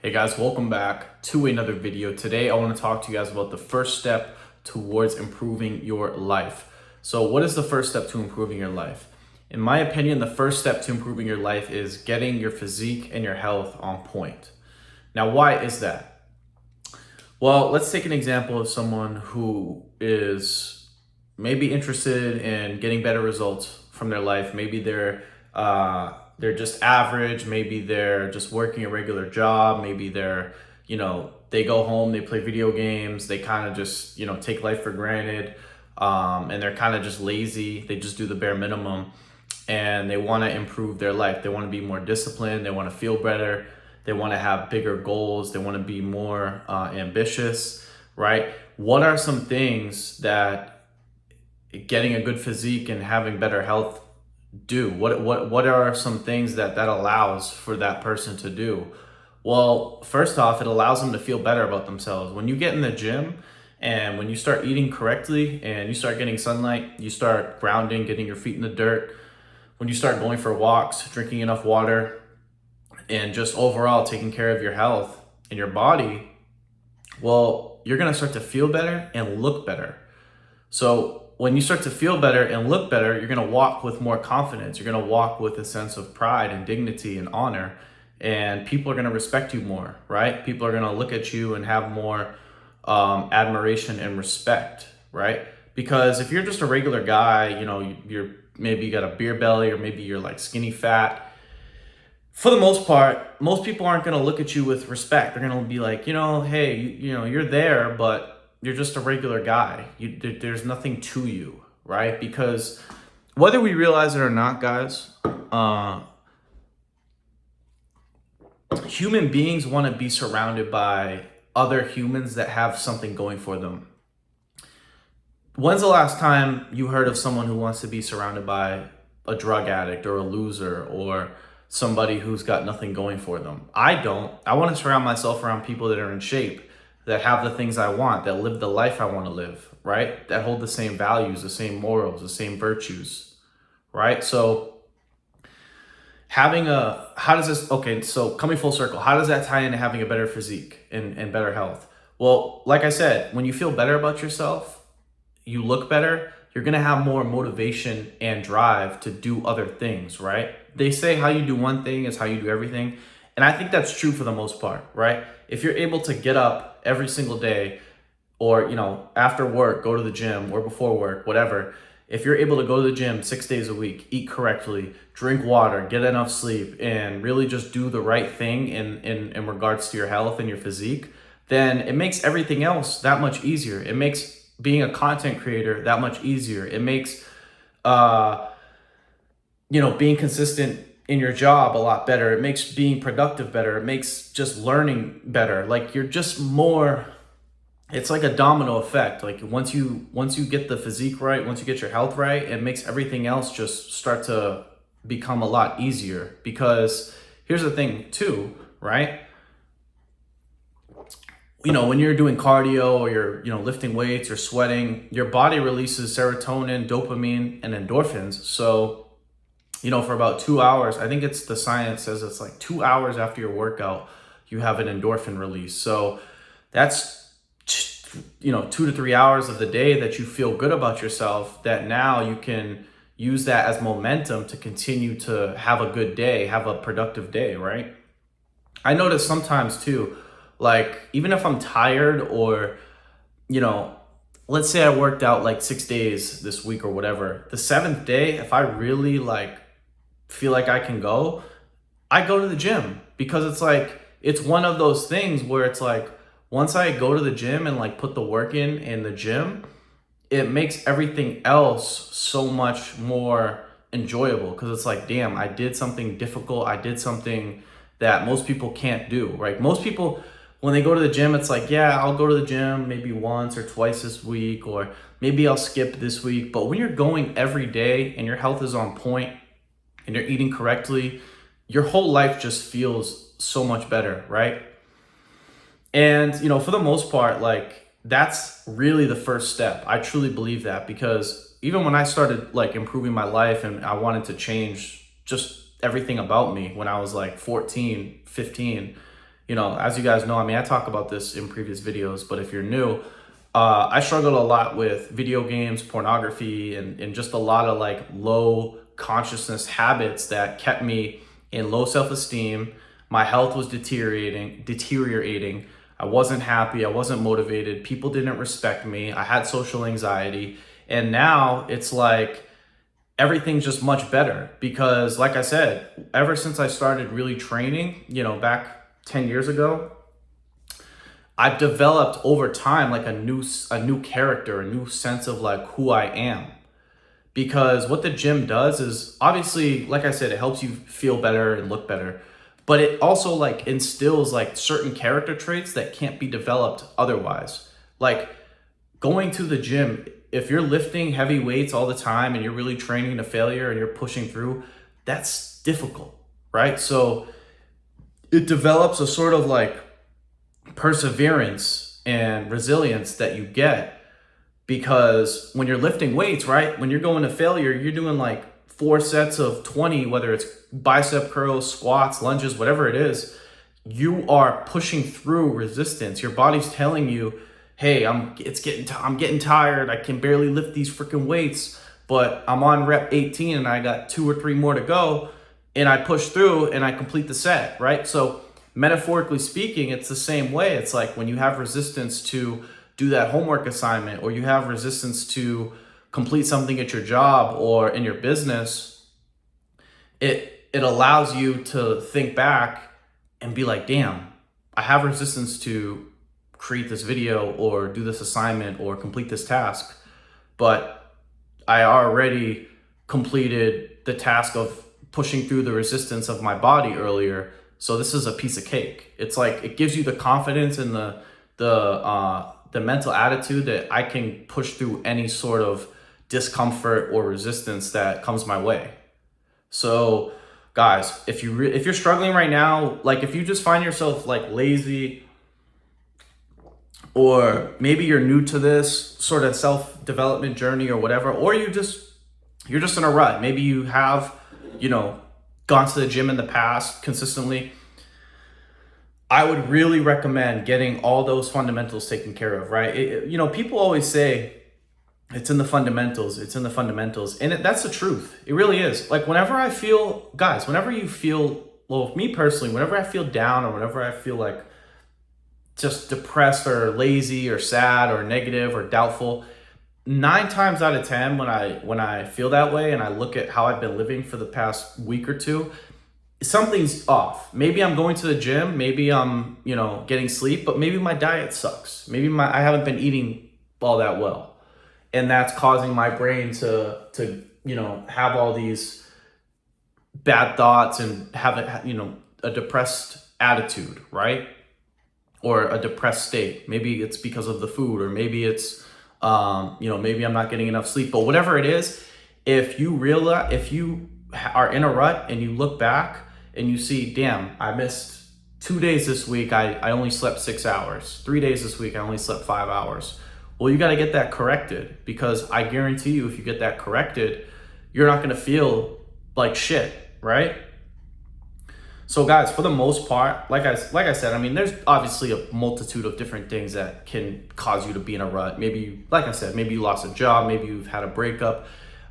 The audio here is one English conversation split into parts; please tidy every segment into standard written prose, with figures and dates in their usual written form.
Hey guys, welcome back to another video. Today I want to talk to you guys about the first step towards improving your life. So what is the first step to improving your life? In my opinion, the first step to improving your life is getting your physique and your health on point. Now, why is that? Well, let's take an example of someone who is maybe interested in getting better results from their life. Maybe they're just average. Maybe they're just working a regular job. Maybe they go home, they play video games. They kind of just, take life for granted. And they're kind of just lazy. They just do the bare minimum and they want to improve their life. They want to be more disciplined. They want to feel better. They want to have bigger goals. They want to be more ambitious, right? What are some things that getting a good physique and having better health do? What are some things that allows for that person to do? Well, first off, it allows them to feel better about themselves. When you get in the gym and when you start eating correctly and you start getting sunlight, you start grounding, getting your feet in the dirt, when you start going for walks, drinking enough water, and just overall taking care of your health and your body, well, you're gonna start to feel better and look better. So when you start to feel better and look better, you're gonna walk with more confidence. You're gonna walk with a sense of pride and dignity and honor, and people are gonna respect you more, right? People are gonna look at you and have more admiration and respect, right? Because if you're just a regular guy, you're maybe you got a beer belly or maybe you're like skinny fat, for the most part, most people aren't going to look at you with respect. They're going to be like, hey, you're there, but you're just a regular guy. There's nothing to you, right? Because whether we realize it or not, guys, human beings want to be surrounded by other humans that have something going for them. When's the last time you heard of someone who wants to be surrounded by a drug addict or a loser or somebody who's got nothing going for them? I don't. I want to surround myself around people that are in shape, that have the things I want, that live the life I want to live, right? That hold the same values, the same morals, the same virtues, right? So so coming full circle, how does that tie into having a better physique and better health? Well, like I said, when you feel better about yourself, you look better, you're going to have more motivation and drive to do other things, right? They say how you do one thing is how you do everything. And I think that's true for the most part, right? If you're able to get up every single day or, after work, go to the gym or before work, whatever. If you're able to go to the gym 6 days a week, eat correctly, drink water, get enough sleep, and really just do the right thing in regards to your health and your physique, then it makes everything else that much easier. It makes being a content creator that much easier. It makes, being consistent in your job a lot better. It makes being productive better. It makes just learning better. Like you're just more, it's like a domino effect. Like once you get the physique right, once you get your health right, it makes everything else just start to become a lot easier. Because here's the thing too, right? When you're doing cardio or you're, lifting weights or sweating, your body releases serotonin, dopamine, and endorphins. So, for about 2 hours, I think the science says it's like 2 hours after your workout, you have an endorphin release. So that's, 2 to 3 hours of the day that you feel good about yourself, that now you can use that as momentum to continue to have a good day, have a productive day, right? I notice sometimes too, like even if I'm tired or, let's say I worked out like 6 days this week or whatever, the seventh day, if I really feel like I can go, I go to the gym, because it's one of those things where it's like, once I go to the gym and put the work in the gym, it makes everything else so much more enjoyable, because it's like, damn, I did something difficult. I did something that most people can't do, right? Most people, when they go to the gym, it's like, yeah, I'll go to the gym maybe once or twice this week, or maybe I'll skip this week. But when you're going every day and your health is on point and you're eating correctly, your whole life just feels so much better, right? And, for the most part, that's really the first step. I truly believe that, because even when I started improving my life and I wanted to change just everything about me when I was 14, 15, As you guys know, I mean, I talk about this in previous videos, but if you're new, I struggled a lot with video games, pornography, and just a lot of like low consciousness habits that kept me in low self-esteem. My health was deteriorating. I wasn't happy. I wasn't motivated. People didn't respect me. I had social anxiety. And now it's like everything's just much better because, like I said, ever since I started really training, back 10 years ago, I've developed over time like a new character, a new sense of like who I am. Because what the gym does is obviously, like I said, it helps you feel better and look better, but it also like instills like certain character traits that can't be developed otherwise. Like going to the gym, if you're lifting heavy weights all the time and you're really training to failure and you're pushing through, that's difficult, right? So it develops a sort of like perseverance and resilience that you get because when you're lifting weights, right? When you're going to failure, you're doing like 4 sets of 20, whether it's bicep curls, squats, lunges, whatever it is, you are pushing through resistance. Your body's telling you, hey, I'm getting tired. I can barely lift these freaking weights, but I'm on rep 18 and I got 2 or 3 more to go. And I push through and I complete the set, right? So metaphorically speaking, it's the same way. It's like when you have resistance to do that homework assignment, or you have resistance to complete something at your job or in your business, it allows you to think back and be like, damn, I have resistance to create this video or do this assignment or complete this task, but I already completed the task of pushing through the resistance of my body earlier. So this is a piece of cake. It's like, it gives you the confidence and the mental attitude that I can push through any sort of discomfort or resistance that comes my way. So guys, if you're struggling right now, like if you just find yourself like lazy, or maybe you're new to this sort of self-development journey or whatever, or you're just in a rut. Maybe you have, gone to the gym in the past consistently. I would really recommend getting all those fundamentals taken care of, right? People always say it's in the fundamentals, and that's the truth. It really is. Like whenever you feel, well, me personally, whenever I feel down or whenever I feel like just depressed or lazy or sad or negative or doubtful, 9 times out of 10, when I feel that way and I look at how I've been living for the past week or two, something's off. Maybe I'm going to the gym, maybe I'm, getting sleep, but maybe my diet sucks. Maybe I haven't been eating all that well. And that's causing my brain to have all these bad thoughts and have a depressed attitude, right? Or a depressed state. Maybe it's because of the food, or maybe it's maybe I'm not getting enough sleep, but whatever it is, if you are in a rut and you look back and you see, damn, I missed 2 days this week, I only slept 6 hours. 3 days this week, I only slept 5 hours. Well, you got to get that corrected, because I guarantee you, if you get that corrected, you're not going to feel like shit, right? So guys, for the most part, like I said, I mean, there's obviously a multitude of different things that can cause you to be in a rut. Maybe, like I said, maybe you lost a job, maybe you've had a breakup.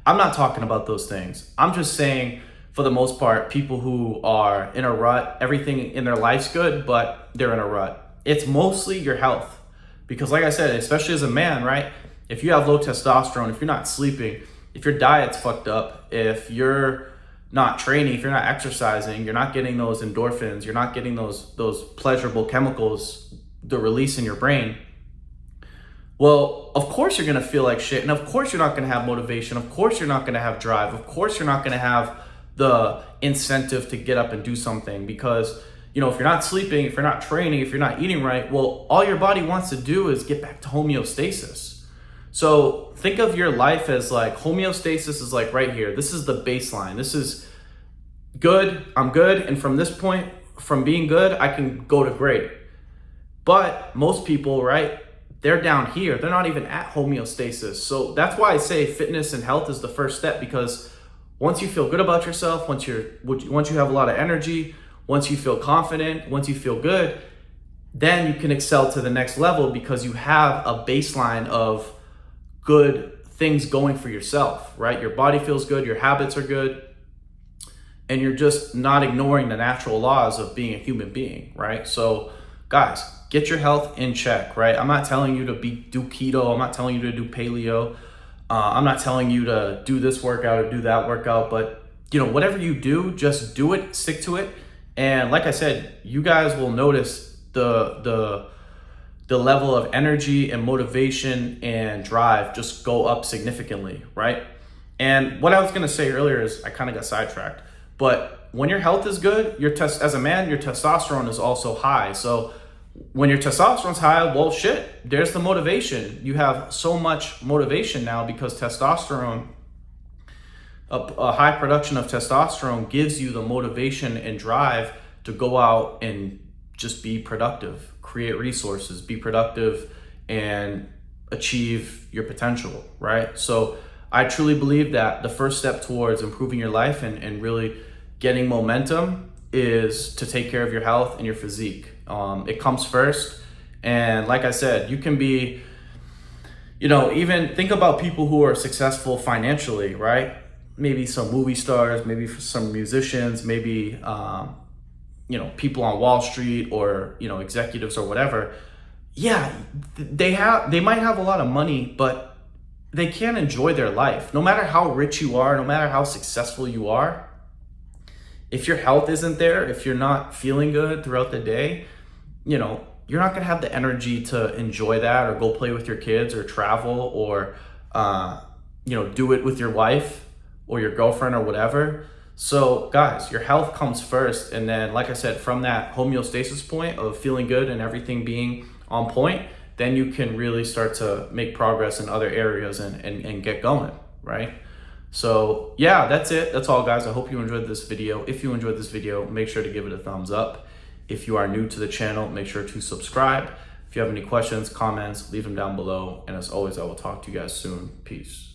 I'm not talking about those things. I'm just saying, for the most part, people who are in a rut, everything in their life's good, but they're in a rut. It's mostly your health. Because like I said, especially as a man, right? If you have low testosterone, if you're not sleeping, if your diet's fucked up, if you're not training, if you're not exercising, you're not getting those endorphins, you're not getting those pleasurable chemicals, the release in your brain, well, of course you're going to feel like shit. And of course you're not going to have motivation. Of course you're not going to have drive. Of course you're not going to have the incentive to get up and do something, because, if you're not sleeping, if you're not training, if you're not eating right, well, all your body wants to do is get back to homeostasis. So think of your life as like homeostasis is like right here. This is the baseline. This is good. I'm good. And from this point, from being good, I can go to great. But most people, right, they're down here. They're not even at homeostasis. So that's why I say fitness and health is the first step, because once you feel good about yourself, once you have a lot of energy, Once you feel confident, once you feel good, then you can excel to the next level because you have a baseline of good things going for yourself, right? Your body feels good, your habits are good, and you're just not ignoring the natural laws of being a human being, right? So guys, get your health in check, right? I'm not telling you to do keto. I'm not telling you to do paleo. I'm not telling you to do this workout or do that workout, but whatever you do, just do it, stick to it. And like I said, you guys will notice the level of energy and motivation and drive just go up significantly, right? And what I was gonna say earlier is I kind of got sidetracked, but when your health is good, as a man, your testosterone is also high. So when your testosterone's high, well, shit, there's the motivation. You have so much motivation now because testosterone, a high production of testosterone gives you the motivation and drive to go out and just be productive, create resources, be productive, and achieve your potential, right? So I truly believe that the first step towards improving your life and really getting momentum is to take care of your health and your physique. It comes first. And like I said, you can be, even think about people who are successful financially, right? Maybe some movie stars, maybe some musicians, maybe, people on Wall Street or, executives or whatever. Yeah, they might have a lot of money, but they can't enjoy their life. No matter how rich you are, no matter how successful you are, if your health isn't there, if you're not feeling good throughout the day, you're not gonna have the energy to enjoy that or go play with your kids or travel or, do it with your wife or your girlfriend or whatever. So guys, your health comes first. And then, like I said, from that homeostasis point of feeling good and everything being on point, then you can really start to make progress in other areas and get going, right? So yeah, that's it. That's all, guys. I hope you enjoyed this video. If you enjoyed this video, make sure to give it a thumbs up. If you are new to the channel, make sure to subscribe. If you have any questions, comments, leave them down below. And as always, I will talk to you guys soon. Peace.